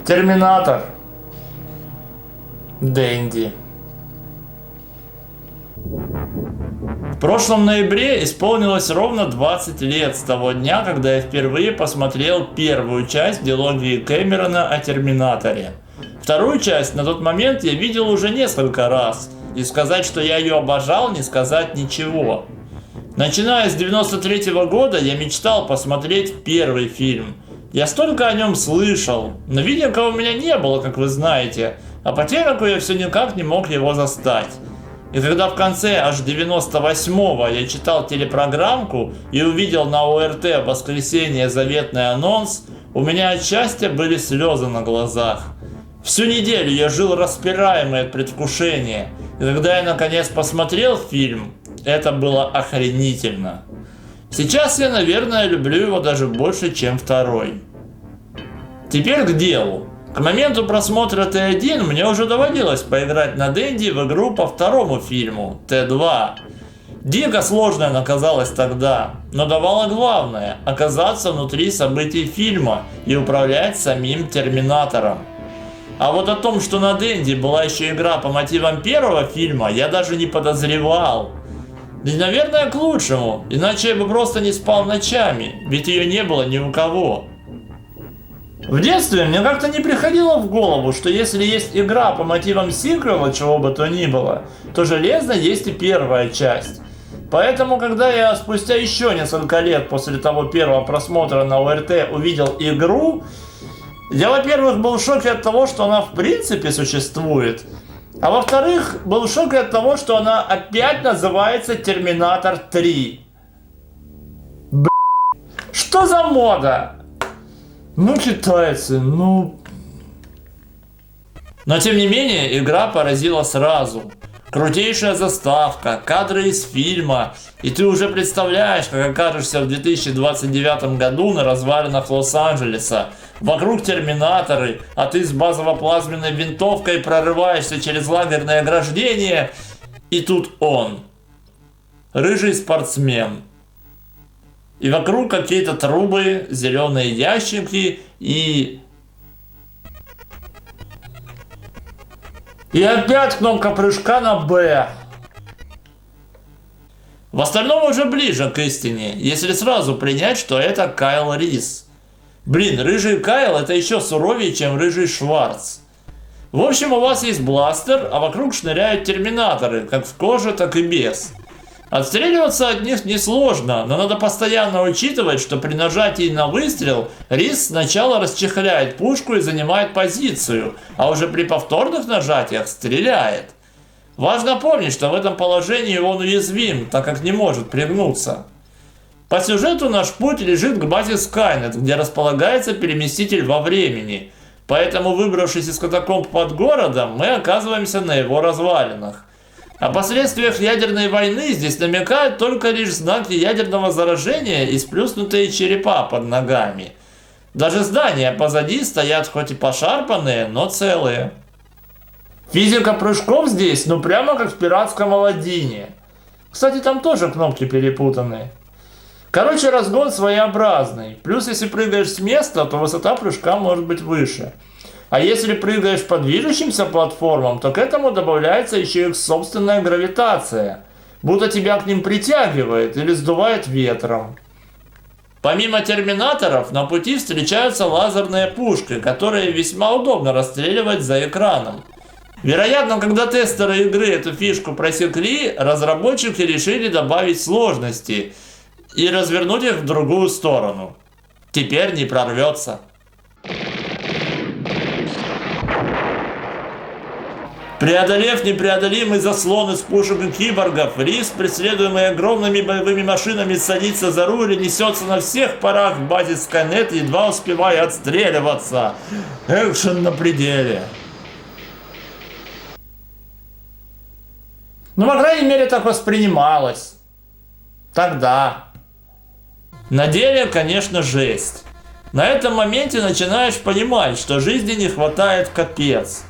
Терминатор. Дэнди. В прошлом ноябре исполнилось ровно 20 лет с того дня, когда я впервые посмотрел первую часть дилогии Кэмерона о Терминаторе. Вторую часть на тот момент я видел уже несколько раз, и сказать, что я ее обожал, не сказать ничего. Начиная с 93-го года я мечтал посмотреть первый фильм. Я столько о нем слышал, но видео у меня не было, как вы знаете, а по телеку я все никак не мог его застать. И когда в конце аж 98-го я читал телепрограммку и увидел на ОРТ в воскресенье заветный анонс, у меня от счастья были слезы на глазах. Всю неделю я жил распираемый от предвкушения, и когда я наконец посмотрел фильм, это было охренительно. Сейчас я, наверное, люблю его даже больше, чем второй. Теперь к делу. К моменту просмотра Т1 мне уже доводилось поиграть на Дэнди в игру по второму фильму, Т2. Дико сложно она казалась тогда, но давала главное – оказаться внутри событий фильма и управлять самим Терминатором. А вот о том, что на Дэнди была еще игра по мотивам первого фильма, я даже не подозревал. И, наверное, к лучшему, иначе я бы просто не спал ночами, ведь ее не было ни у кого. В детстве мне как-то не приходило в голову, что если есть игра по мотивам сиквела, чего бы то ни было, то железно есть и первая часть. Поэтому, когда я спустя еще несколько лет после того первого просмотра на ОРТ увидел игру, я, во-первых, был в шоке от того, что она в принципе существует, а во-вторых, был в шоке от того, что она опять называется Терминатор 3. Что за мода? Ну, китайцы, ну... Но, тем не менее, игра поразила сразу. Крутейшая заставка, кадры из фильма, и ты уже представляешь, как окажешься в 2029 году на развалинах Лос-Анджелеса. Вокруг терминаторы, а ты с базово-плазменной винтовкой прорываешься через лагерное ограждение, и тут он. Рыжий спортсмен. И вокруг какие-то трубы, зеленые ящики и опять кнопка прыжка на Б. В остальном уже ближе к истине, если сразу принять, что это Кайл Рис. Блин, рыжий Кайл это еще суровее, чем рыжий Шварц. В общем, у вас есть бластер, а вокруг шныряют терминаторы, как в коже, так и без. Отстреливаться от них несложно, но надо постоянно учитывать, что при нажатии на выстрел Рис сначала расчехляет пушку и занимает позицию, а уже при повторных нажатиях стреляет. Важно помнить, что в этом положении он уязвим, так как не может пригнуться. По сюжету наш путь лежит к базе Скайнет, где располагается переместитель во времени, поэтому, выбравшись из катакомб под городом, мы оказываемся на его развалинах. О последствиях ядерной войны здесь намекают только лишь знаки ядерного заражения и сплюснутые черепа под ногами. Даже здания позади стоят хоть и пошарпанные, но целые. Физика прыжков здесь, ну прямо как в пиратском Аладдине. Кстати, там тоже кнопки перепутаны. Короче, разгон своеобразный. Плюс, если прыгаешь с места, то высота прыжка может быть выше. А если прыгаешь по движущимся платформам, то к этому добавляется еще их собственная гравитация. Будто тебя к ним притягивает или сдувает ветром. Помимо терминаторов, на пути встречаются лазерные пушки, которые весьма удобно расстреливать за экраном. Вероятно, когда тестеры игры эту фишку просекли, разработчики решили добавить сложности и развернуть их в другую сторону. Теперь не прорвется. Преодолев непреодолимый заслон из пушек и киборгов, Рис, преследуемый огромными боевыми машинами, садится за руль и несется на всех парах в базе Скайнет, едва успевая отстреливаться. Экшен на пределе. Ну, по крайней мере, так воспринималось. Тогда. На деле, конечно, жесть. На этом моменте начинаешь понимать, что жизни не хватает капец.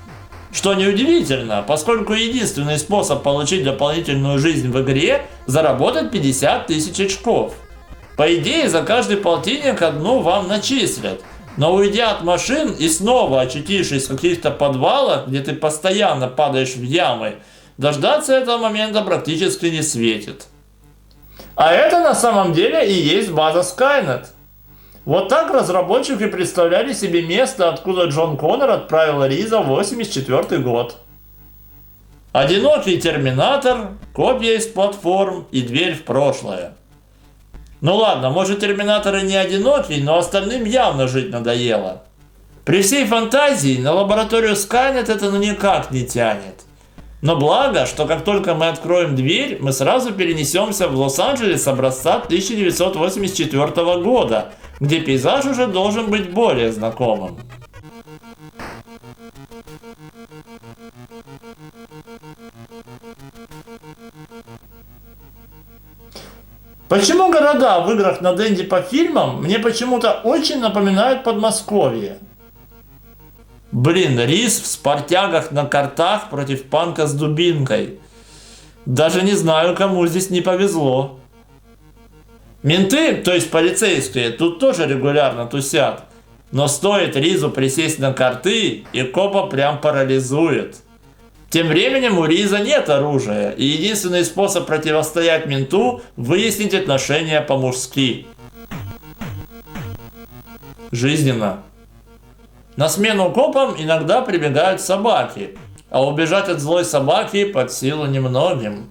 Что неудивительно, поскольку единственный способ получить дополнительную жизнь в игре – заработать 50 тысяч очков. По идее, за каждый полтинник одну вам начислят. Но уйдя от машин и снова очутившись в каких-то подвалах, где ты постоянно падаешь в ямы, дождаться этого момента практически не светит. А это на самом деле и есть база Skynet. Вот так разработчики представляли себе место, откуда Джон Коннор отправил Риза в 1984 год. Одинокий терминатор, копья из платформ и дверь в прошлое. Ну ладно, может терминатор и не одинокий, но остальным явно жить надоело. При всей фантазии на лабораторию Skynet это ну никак не тянет. Но благо, что как только мы откроем дверь, мы сразу перенесемся в Лос-Анджелес образца 1984 года, где пейзаж уже должен быть более знакомым. Почему города в играх на Денди по фильмам мне почему-то очень напоминают Подмосковье? Блин, Риз в спортягах на картах против панка с дубинкой. Даже не знаю, кому здесь не повезло. Менты, то есть полицейские, тут тоже регулярно тусят. Но стоит Ризу присесть на карты, и копа прям парализует. Тем временем у Риза нет оружия, и единственный способ противостоять менту – выяснить отношения по-мужски. Жизненно. На смену копам иногда прибегают собаки, а убежать от злой собаки под силу немногим.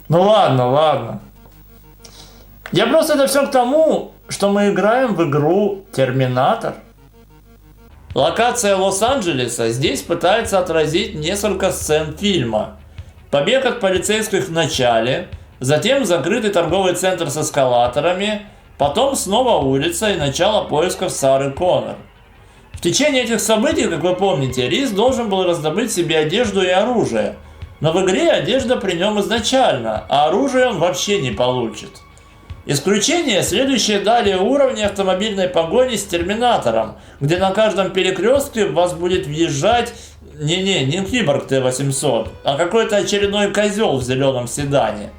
Ну ладно. Я просто это все к тому, что мы играем в игру Терминатор. Локация Лос-Анджелеса здесь пытается отразить несколько сцен фильма. Побег от полицейских в начале, затем закрытый торговый центр с эскалаторами, потом снова улица и начало поисков Сары Коннор. В течение этих событий, как вы помните, Риз должен был раздобыть себе одежду и оружие. Но в игре одежда при нем изначально, а оружие он вообще не получит. Исключение – следующие далее уровни автомобильной погони с Терминатором, где на каждом перекрестке в вас будет въезжать не Киборг Т-800, а какой-то очередной козел в зеленом седане.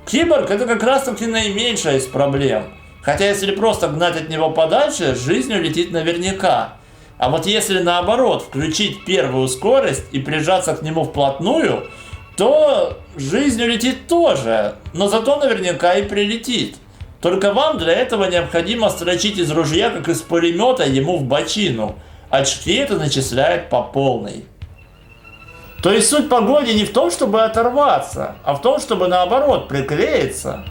Киборг – это как раз таки наименьшая из проблем. Хотя если просто гнать от него подальше, жизнь улетит наверняка. А вот если наоборот включить первую скорость и прижаться к нему вплотную, то жизнь улетит тоже, но зато наверняка и прилетит. Только вам для этого необходимо строчить из ружья, как из пулемета, ему в бочину. Очки это начисляет по полной. То есть суть погони не в том, чтобы оторваться, а в том, чтобы наоборот приклеиться.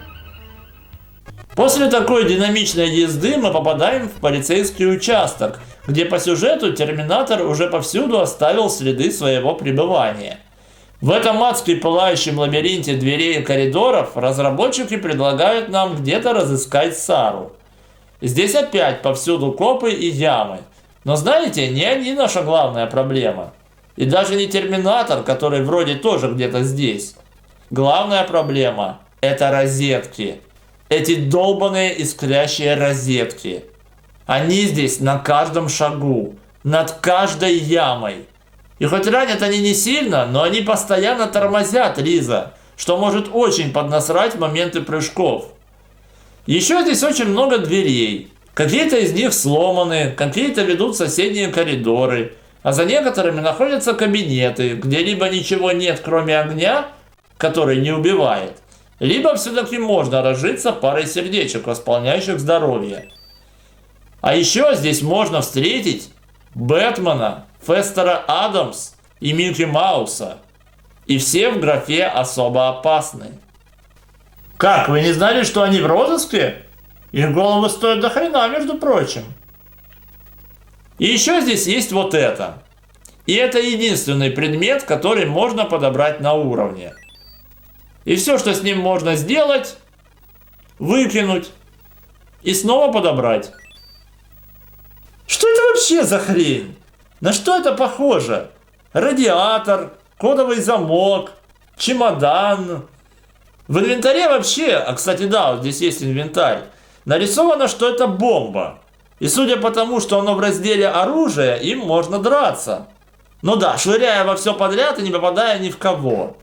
После такой динамичной езды мы попадаем в полицейский участок, где по сюжету Терминатор уже повсюду оставил следы своего пребывания. В этом адски пылающем лабиринте дверей и коридоров разработчики предлагают нам где-то разыскать Сару. Здесь опять повсюду копы и ямы. Но знаете, не они наша главная проблема. И даже не Терминатор, который вроде тоже где-то здесь. Главная проблема – это розетки. Эти долбаные искрящие розетки. Они здесь на каждом шагу, над каждой ямой. И хоть ранят они не сильно, но они постоянно тормозят Риза, что может очень поднасрать в моменты прыжков. Еще здесь очень много дверей. Какие-то из них сломаны, какие-то ведут в соседние коридоры, а за некоторыми находятся кабинеты, где либо ничего нет, кроме огня, который не убивает, либо все-таки можно разжиться парой сердечек, восполняющих здоровье. А еще здесь можно встретить Бэтмена, Фестера Адамс и Микки Мауса. И все в графе «особо опасны». Как, вы не знали, что они в розыске? Их головы стоят до хрена, между прочим. И еще здесь есть вот это. И это единственный предмет, который можно подобрать на уровне. И все, что с ним можно сделать, выкинуть и снова подобрать. Что это вообще за хрень? На что это похоже? Радиатор, кодовый замок, чемодан. В инвентаре вообще, а кстати да, вот здесь есть инвентарь, нарисовано, что это бомба. И судя по тому, что оно в разделе оружия, им можно драться. Ну да, швыряя во все подряд и не попадая ни в кого.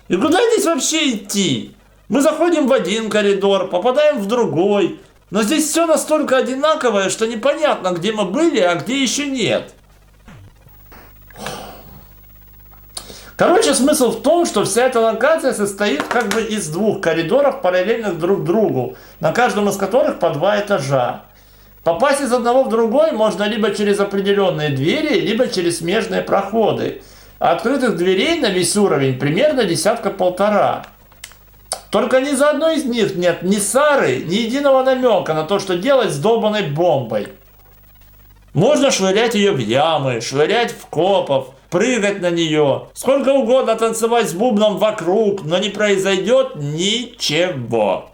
И куда здесь вообще идти? Мы заходим в один коридор, попадаем в другой. Но здесь все настолько одинаковое, что непонятно, где мы были, а где еще нет. Короче, смысл в том, что вся эта локация состоит как бы из двух коридоров, параллельных друг другу, на каждом из которых по 2 этажа. Попасть из одного в другой можно либо через определенные двери, либо через смежные проходы. А открытых дверей на весь уровень примерно 10-1.5. Только ни за одной из них нет ни Сары, ни единого намека на то, что делать с долбанной бомбой. Можно швырять ее в ямы, швырять в копов, прыгать на нее, сколько угодно танцевать с бубном вокруг, но не произойдет ничего.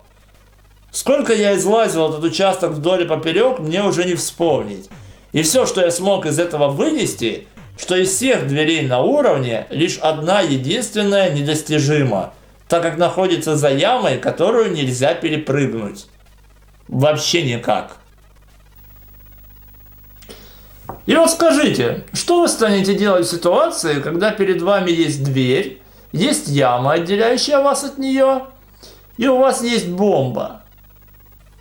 Сколько я излазил этот участок вдоль и поперек, мне уже не вспомнить. И все, что я смог из этого вынести, что из всех дверей на уровне лишь одна единственная недостижима, так как находится за ямой, которую нельзя перепрыгнуть. Вообще никак. И вот скажите, что вы станете делать в ситуации, когда перед вами есть дверь, есть яма, отделяющая вас от нее, и у вас есть бомба?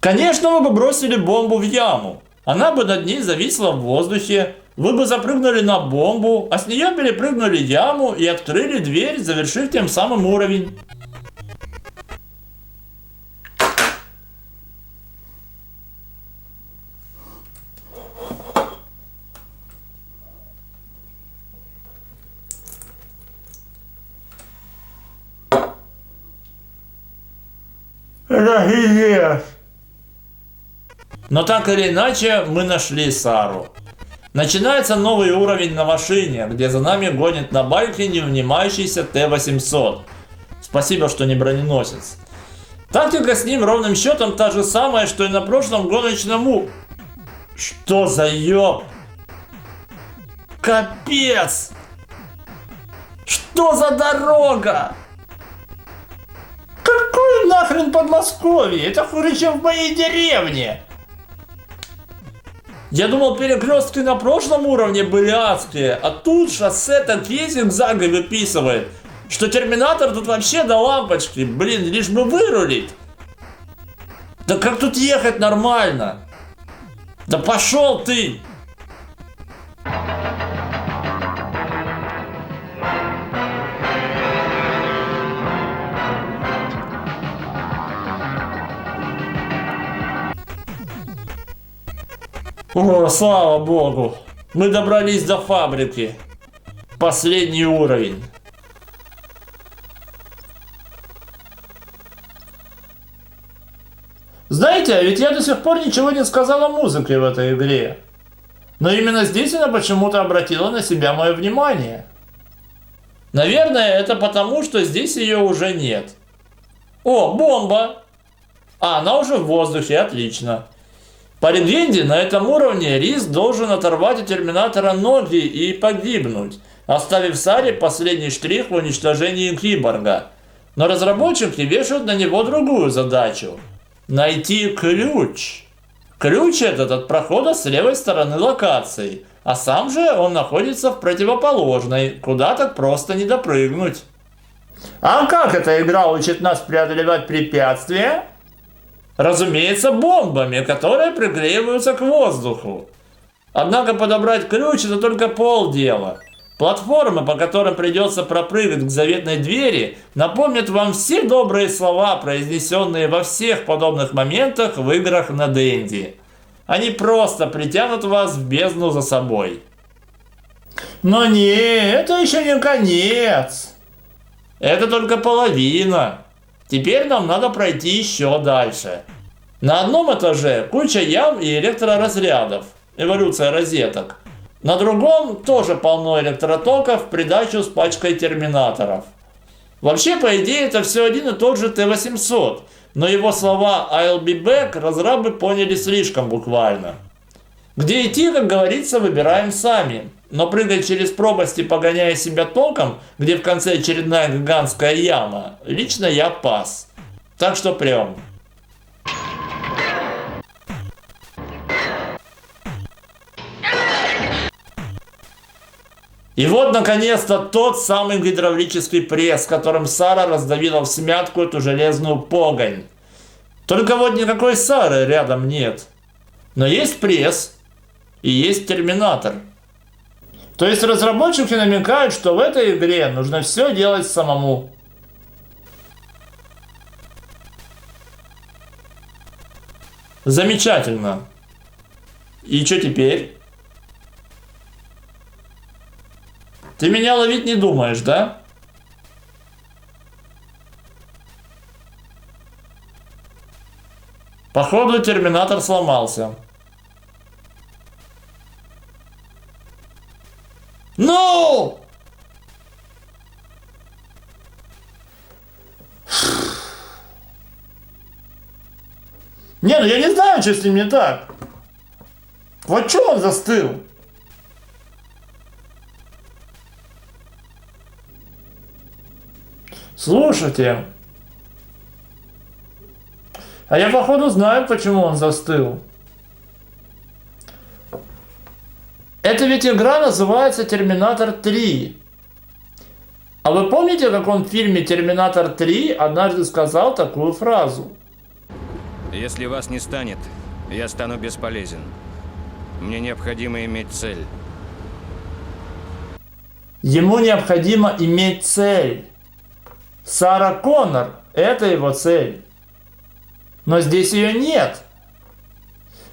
Конечно, вы бы бросили бомбу в яму. Она бы над ней зависла в воздухе, вы бы запрыгнули на бомбу, а с нее перепрыгнули яму и открыли дверь, завершив тем самым уровень. Но так или иначе, мы нашли Сару. Начинается новый уровень на машине, где за нами гонит на байке невнимающийся Т-800. Спасибо, что не броненосец. Тактика с ним ровным счетом та же самая, что и на прошлом гоночном. Что за ёб? Капец! Что за дорога? Какое нахрен Подмосковье? Это хуже, чем в моей деревне. Я думал, перекрестки на прошлом уровне были адские, а тут шоссе такие зигзаги выписывает, что терминатор тут вообще до лампочки. Блин, лишь бы вырулить. Да как тут ехать нормально? Да пошел ты! О, слава богу! Мы добрались до фабрики. Последний уровень. Знаете, ведь я до сих пор ничего не сказал о музыке в этой игре. Но именно здесь она почему-то обратила на себя мое внимание. Наверное, это потому, что здесь ее уже нет. О, бомба! А, она уже в воздухе, отлично. По легенде, на этом уровне Рис должен оторвать у Терминатора ноги и погибнуть, оставив Саре последний штрих в уничтожении Киборга. Но разработчики вешают на него другую задачу – найти ключ. Ключ этот от прохода с левой стороны локации, а сам же он находится в противоположной, куда так просто не допрыгнуть. А как эта игра учит нас преодолевать препятствия? Разумеется, бомбами, которые приклеиваются к воздуху. Однако подобрать ключ — это только полдела. Платформы, по которым придется пропрыгать к заветной двери, напомнят вам все добрые слова, произнесенные во всех подобных моментах в играх на Денди. Они просто притянут вас в бездну за собой. Но не, это еще не конец. Это только половина. Теперь нам надо пройти еще дальше. На одном этаже куча ям и электроразрядов, эволюция розеток. На другом тоже полно электротоков в придачу с пачкой терминаторов. Вообще, по идее, это все один и тот же Т-800, но его слова «I'll be back» разрабы поняли слишком буквально. Где идти, как говорится, выбираем сами. Но прыгать через пропасти, погоняя себя током, где в конце очередная гигантская яма, лично я пас. Так что прям. И вот, наконец-то, тот самый гидравлический пресс, которым Сара раздавила в смятку эту железную погонь. Только вот никакой Сары рядом нет. Но есть пресс и есть терминатор. То есть разработчики намекают, что в этой игре нужно все делать самому. Замечательно. И что теперь? Ты меня ловить не думаешь, да? Походу, терминатор сломался. Ну! Не, ну я не знаю, что с ним не так. Вот что он застыл? Слушайте. А я походу знаю, почему он застыл. Эта ведь игра называется Терминатор 3. А вы помните, как он в фильме Терминатор 3 однажды сказал такую фразу? Если вас не станет, я стану бесполезен. Мне необходимо иметь цель. Ему необходимо иметь цель. Сара Коннор – это его цель. Но здесь ее нет.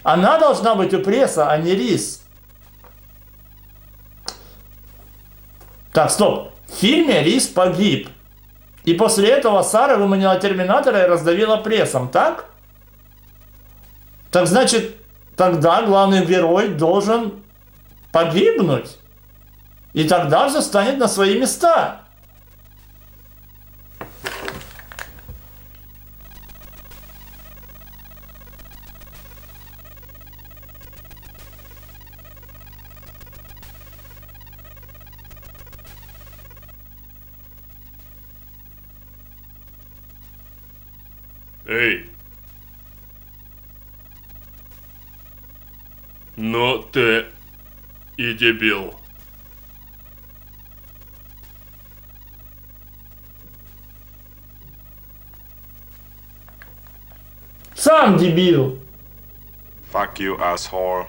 Она должна быть у пресса, а не Рис. Так, стоп. В фильме Рис погиб. И после этого Сара выманила терминатора и раздавила прессом, так? Так значит, тогда главный герой должен погибнуть. И тогда все станет на свои места. Эй! Ну ты и дебил. Сам дебил. Fuck you, asshole.